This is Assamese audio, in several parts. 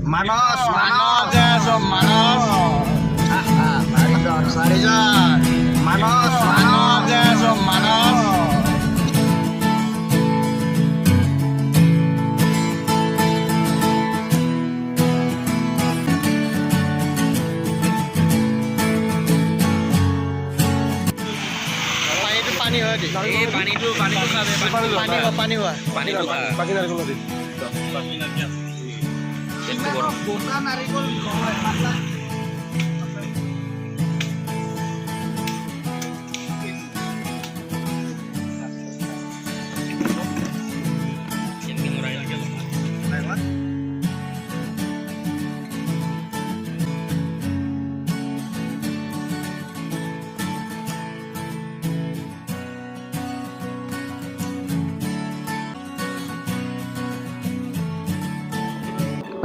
Manos, manos, eso, manos. Sarijan. Manos, manos, eso, manos. Pani হয় দি এই পানীটো খাবে পানী হয় বাকি নাৰিকল দি বাকি নাৰিকল তেলটো গৰম গোটা নাৰিকল নহয় পাতলা কেনকে মৰাই গেল নাই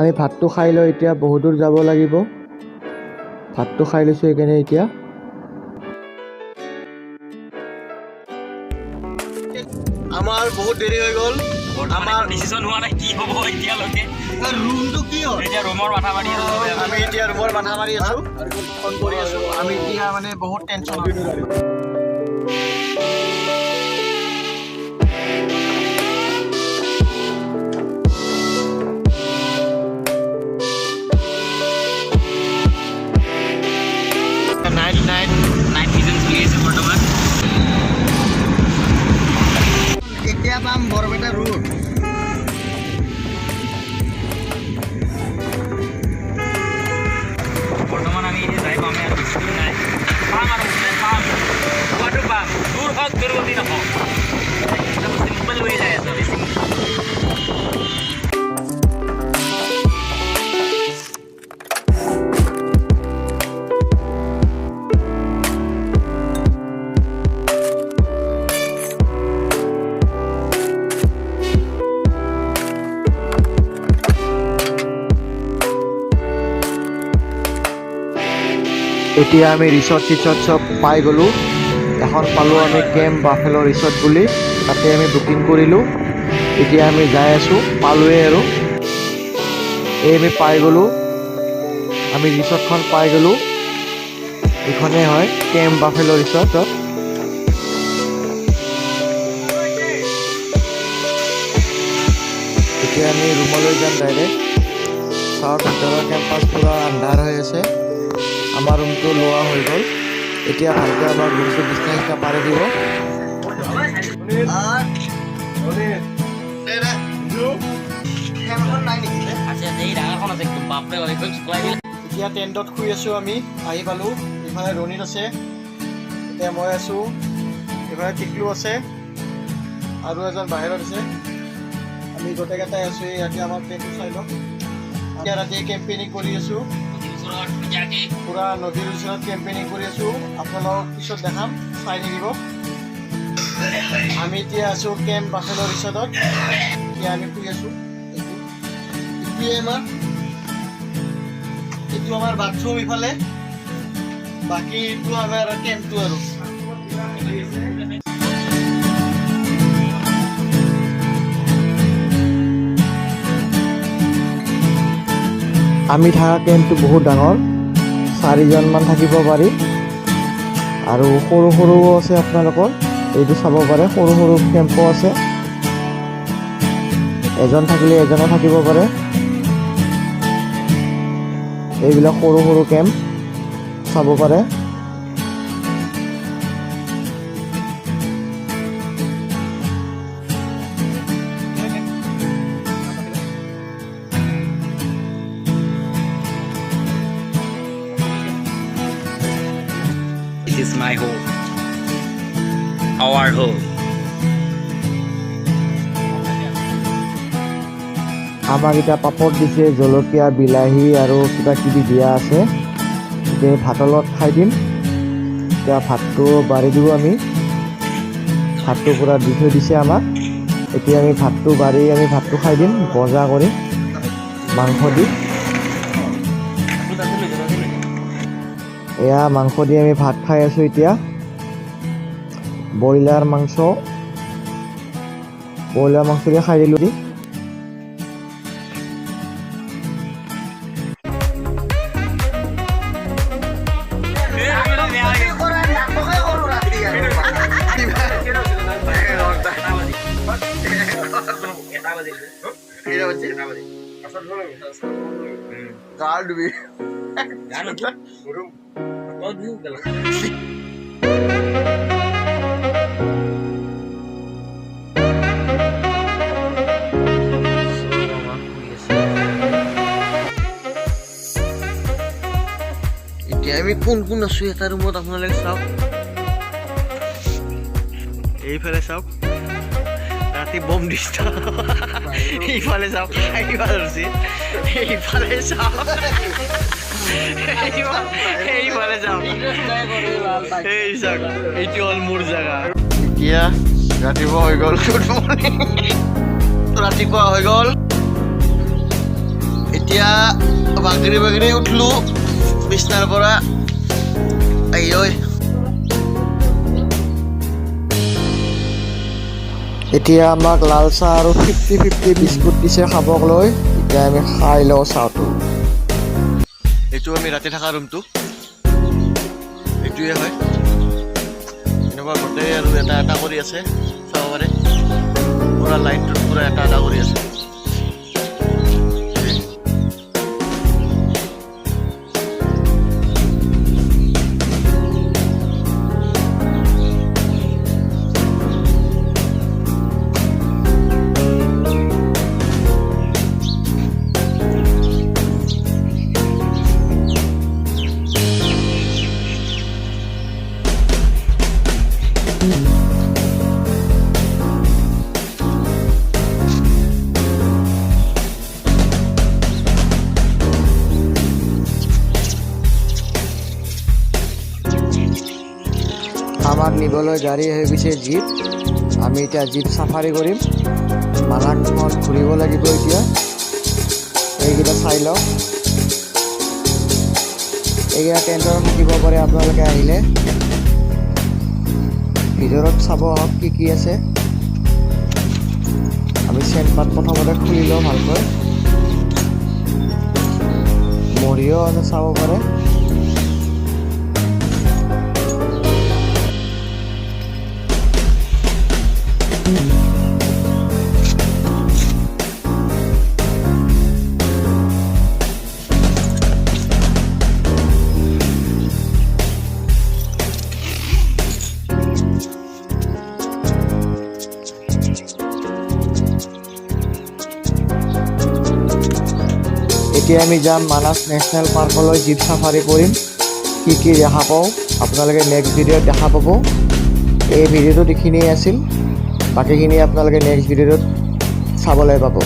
আমি ভাতটো খাই লৈ এতিয়া বহুত দূৰ যাব লাগিব। ভাতটো খাই লৈছোঁ সেইকাৰণে এতিয়া আমাৰ বহুত দেৰি হৈ গ'ল। আমাৰ ডিসিশন হোৱা নাই কি হ'ব এতিয়ালৈকে। ৰুমটো কি হ'ল? এতিয়া ৰুমৰ মাথা মাৰি আছো আমি এতিয়া ৰুমৰ মাথা মাৰি আছো আৰু ফোন কৰি আছো। আমি এতিয়া মানে বহুত টেনচন নাইট ভিজন চলি আছে বৰ্তমান। এতিয়া পাম বৰপেটা ৰুট। বৰ্তমান আমি এতিয়া যাই পামেই আৰু বেছি দূৰ নাই। পাম আৰু পাম পোৱাটো পাম দূৰ হওক দূৰগতি নহওক চিম্পল হৈ যায় আছে বেছি। এতিয়া আমি ৰিচৰ্ট চব পাই গ'লোঁ। এখন পালোঁ আমি কেম্প বাফেলো ৰিচৰ্ট বুলি, তাতে আমি বুকিং কৰিলোঁ। এতিয়া আমি যাই আছোঁ, পালোঁৱেই আৰু এই আমি পাই গ'লোঁ। আমি ৰিচৰ্টখন পাই গ'লোঁ। এইখনেই হয় কেম্প বাফেলো ৰিচৰ্ট। এতিয়া আমি ৰুমলৈ যাম ডাইৰেক্ট। চাওঁ ভিতৰৰ কেম্পাছ পুৰা আন্ধাৰ হৈ আছে। আমাৰ ৰুমটো লোৱা হৈ গ'ল। এতিয়া ভালকৈ আমাৰ ৰুমটো বিছনা পাৰি দিব। এতিয়া টেণ্টত শুই আছোঁ আমি, আহি পালোঁ। ইফালে ৰণিত আছে, এতিয়া মই আছোঁ, ইফালে টিকলু আছে আৰু এজন বাহিৰত আছে। আমি গোটেইকেইটাই আছোঁ ইয়াতে। আমাৰ টেণ্টটো চাই লওঁ। এতিয়া ৰাতি কেম্পেইনিং কৰি আছোঁ, পুৰা নদীৰ ওচৰত কেম্পেইনিং কৰি আছোঁ। আপোনালোকক পিছত দেখাম, চাই থাকিব। আমি এতিয়া আছোঁ কেম্প বাফেলো ৰিচৰ্টত। এতিয়া আমি শুই আছোঁ। এইটো আমাৰ বাথৰুম ইফালে, বাকী এইটো আমাৰ কেম্পটো আৰু আমি থকা কেম্পটো বহুত ডাঙৰ, 4জনমান থাকিব পাৰি। আৰু সৰু সৰুও আছে, আপোনালোকৰ এইটো চাব পাৰে। সৰু সৰু কেম্পো আছে, এজন থাকিলে এজনো থাকিব পাৰে। এইবিলাক সৰু সৰু কেম্প চাব পাৰে। This is my home, our home. আমাক এতিয়া পাপৰ দিছে, জলকীয়া, বিলাহী আৰু কিবা কিবি দিয়া আছে। এতিয়া ভাতৰ লগত খাই দিম। এতিয়া ভাতটো বাঢ়ি দিব আমি। ভাতটো পূৰা দি থৈ দিছে আমাক। এতিয়া আমি ভাতটো বাঢ়ি আমি ভাতটো খাই দিম ভজা কৰি মাংস দি। এয়া মাংস দি আমি ভাত খাই আছোঁ এতিয়া। ব্ৰইলাৰ মাংস দি খাই দিলোঁ দি। গাৰ ধুবি এতিয়া আমি কোন কোন আছো এটা ৰুমত আপোনালোকে চাওক এইফালে চাওক ৰাতি বম দিছা এইফালে চাওক এইফালে চাওক এইফালে চাওক এই চাওক এইটো হ'ল মোৰ জেগা এতিয়া ৰাতিপুৱা হৈ গ'ল গুড মৰ্ণিং ৰাতিপুৱা হৈ গ'ল এতিয়া বাগৰি বাগৰি উঠলো বিছনাৰ পৰা আই ঐ এতিয়া আমাক লাল চাহ আৰু 50-50 বিস্কুট দিছে খাবলৈ এতিয়া আমি খাই লওঁ চাহটো এইটো আমি ৰাতি থকা ৰুমটো এইটোৱে হয় এনেকুৱা গোটেই আৰু এটা এটা কৰি আছে চাব পাৰে পুৰা লাইনটোত পুৰা এটা এটা কৰি আছে আমাক নিবলৈ গাড়ী হৈ গৈছে জীপ আমি এতিয়া জীপ চাফাৰী কৰিম মানাহখন ঘূৰিব লাগিব এতিয়া এইকেইটা চাই লওক এইকেইটা টেণ্টত থাকিব পাৰে আপোনালোকে আহিলে ভিতৰত চাব আহক কি কি আছে আমি চেনপাত প্ৰথমতে খুলি লওঁ ভালকৈ মৰিও চাব পাৰে এতিয়া আমি যাম মানাহ নেশ্যনেল পাৰ্কলৈ জীপ চাফাৰী কৰিম কি কি দেখা পাওঁ আপোনালোকে নেক্সট ভিডিঅ'ত দেখা পাব এই ভিডিঅ'টোত এইখিনিয়ে আছিল বাকীখিনি আপোনালোকে নেক্সট ভিডিঅ'ত চাবলৈ পাব